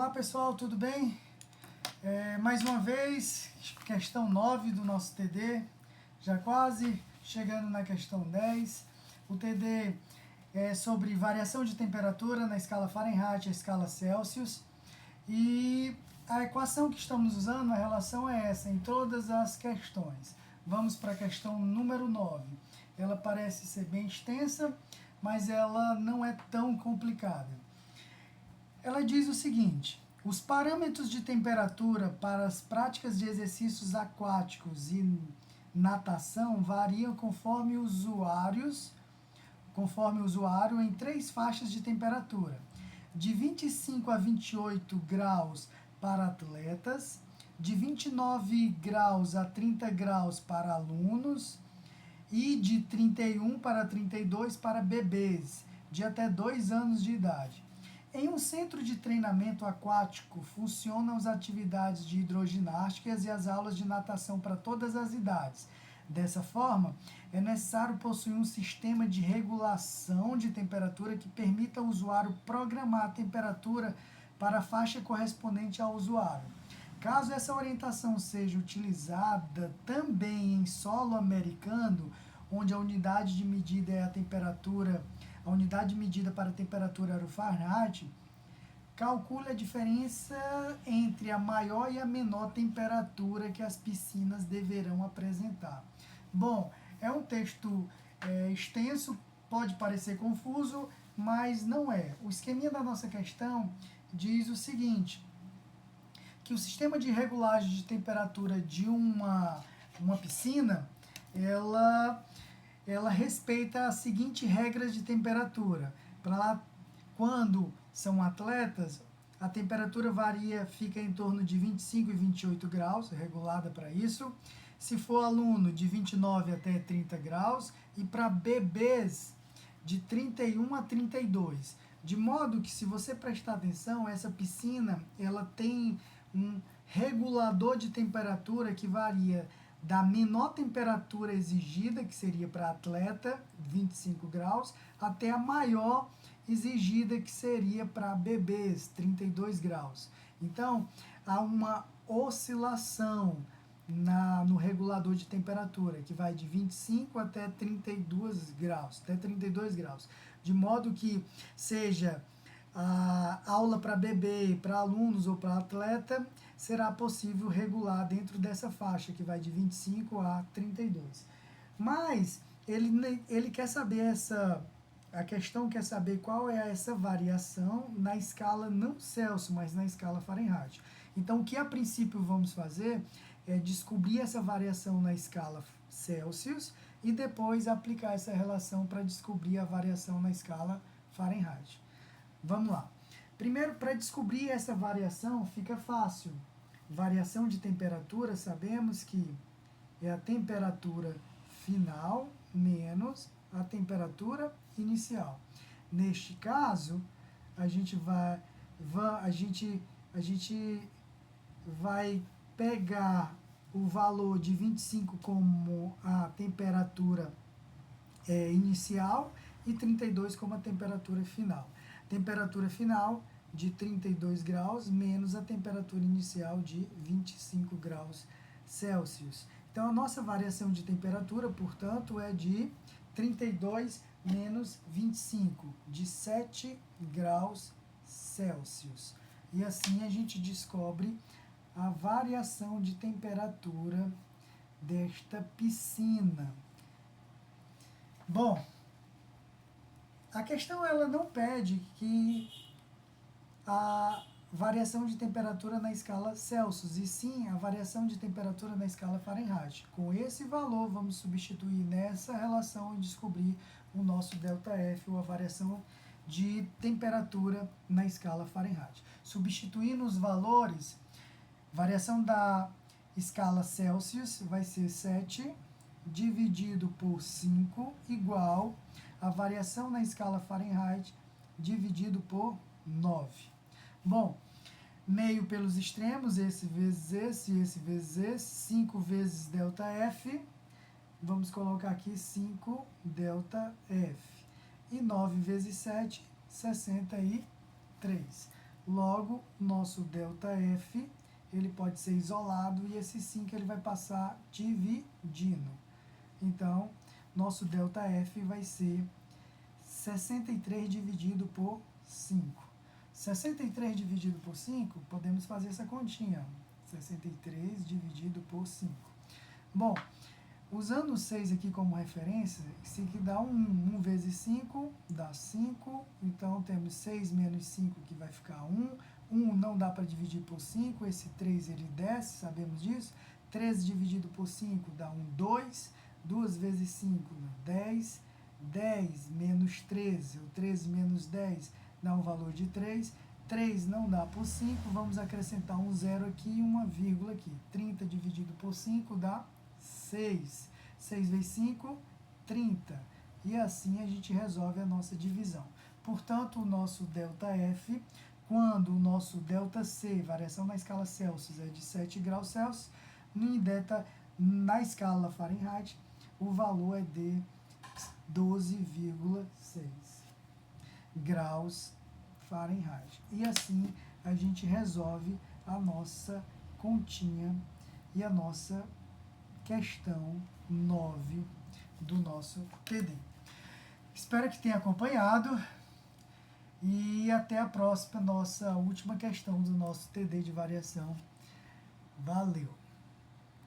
Olá pessoal, tudo bem? Mais uma vez, questão 9 do nosso TD, já quase chegando na questão 10. O TD é sobre variação de temperatura na escala Fahrenheit e a escala Celsius. E a equação que estamos usando, a relação é essa em todas as questões. Vamos para a questão número 9. Ela parece ser bem extensa, mas ela não é tão complicada. Ela diz o seguinte: os parâmetros de temperatura para as práticas de exercícios aquáticos e natação variam conforme o usuário em 3 faixas de temperatura, de 25 a 28 graus para atletas, de 29 graus a 30 graus para alunos e de 31 para 32 para bebês de até 2 anos de idade. Em um centro de treinamento aquático, funcionam as atividades de hidroginásticas e as aulas de natação para todas as idades. Dessa forma, é necessário possuir um sistema de regulação de temperatura que permita ao usuário programar a temperatura para a faixa correspondente ao usuário. Caso essa orientação seja utilizada também em solo americano, onde a unidade de medida é a temperatura, a unidade de medida para a temperatura era o Fahrenheit, calcule a diferença entre a maior e a menor temperatura que as piscinas deverão apresentar. Bom, é um texto extenso, pode parecer confuso, mas não é. O esqueminha da nossa questão diz o seguinte: que o sistema de regulagem de temperatura de uma piscina, ela respeita as seguintes regras de temperatura. Quando são atletas, a temperatura fica em torno de 25 e 28 graus, regulada para isso. Se for aluno, de 29 até 30 graus. E para bebês, de 31 a 32. De modo que, se você prestar atenção, essa piscina ela tem um regulador de temperatura que varia da menor temperatura exigida, que seria para atleta, 25 graus, até a maior exigida, que seria para bebês, 32 graus. Então, há uma oscilação no regulador de temperatura, que vai de 25 até 32 graus, de modo que seja a aula para bebê, para alunos ou para atleta, será possível regular dentro dessa faixa, que vai de 25 a 32. Mas ele quer saber a questão quer saber qual é essa variação na escala não Celsius, mas na escala Fahrenheit. Então, o que a princípio vamos fazer é descobrir essa variação na escala Celsius e depois aplicar essa relação para descobrir a variação na escala Fahrenheit. Vamos lá. Primeiro, para descobrir essa variação, fica fácil. Variação de temperatura, sabemos que é a temperatura final menos a temperatura inicial. Neste caso, a gente vai pegar o valor de 25 como a temperatura inicial e 32 como a temperatura final. Temperatura final de 32 graus menos a temperatura inicial de 25 graus Celsius. Então, a nossa variação de temperatura, portanto, é de 32 menos 25, de 7 graus Celsius. E assim a gente descobre a variação de temperatura desta piscina. Bom, a questão ela não pede que a variação de temperatura na escala Celsius, e sim a variação de temperatura na escala Fahrenheit. Com esse valor, vamos substituir nessa relação e descobrir o nosso ΔF, ou a variação de temperatura na escala Fahrenheit. Substituindo os valores, variação da escala Celsius vai ser 7 dividido por 5 igual a variação na escala Fahrenheit dividido por 9. Bom, meio pelos extremos, esse vezes esse vezes esse, 5 vezes ΔF, vamos colocar aqui 5 ΔF. E 9 vezes 7, 63. Logo, nosso ΔF, ele pode ser isolado e esse 5 ele vai passar dividindo. Então, nosso ΔF vai ser 63 dividido por 5. 63 dividido por 5, podemos fazer essa continha. 63 dividido por 5. Bom, usando o 6 aqui como referência, isso aqui dá 1. 1 vezes 5 dá 5. Então, temos 6 menos 5 que vai ficar 1. 1 não dá para dividir por 5. Esse 3 ele desce, sabemos disso. 13 dividido por 5 dá 2. 2 vezes 5 dá 10. 10 menos 13, ou 13 menos 10, dá um valor de 3. 3 não dá por 5, vamos acrescentar um zero aqui e uma vírgula aqui. 30 dividido por 5 dá 6. 6 vezes 5, 30. E assim a gente resolve a nossa divisão. Portanto, o nosso ΔF, quando o nosso ΔC, variação na escala Celsius, é de 7 graus Celsius, na escala Fahrenheit, o valor é de 12,6 graus Fahrenheit. E assim a gente resolve a nossa continha e a nossa questão 9 do nosso TD. Espero que tenha acompanhado e até a próxima, nossa última questão do nosso TD de variação. Valeu!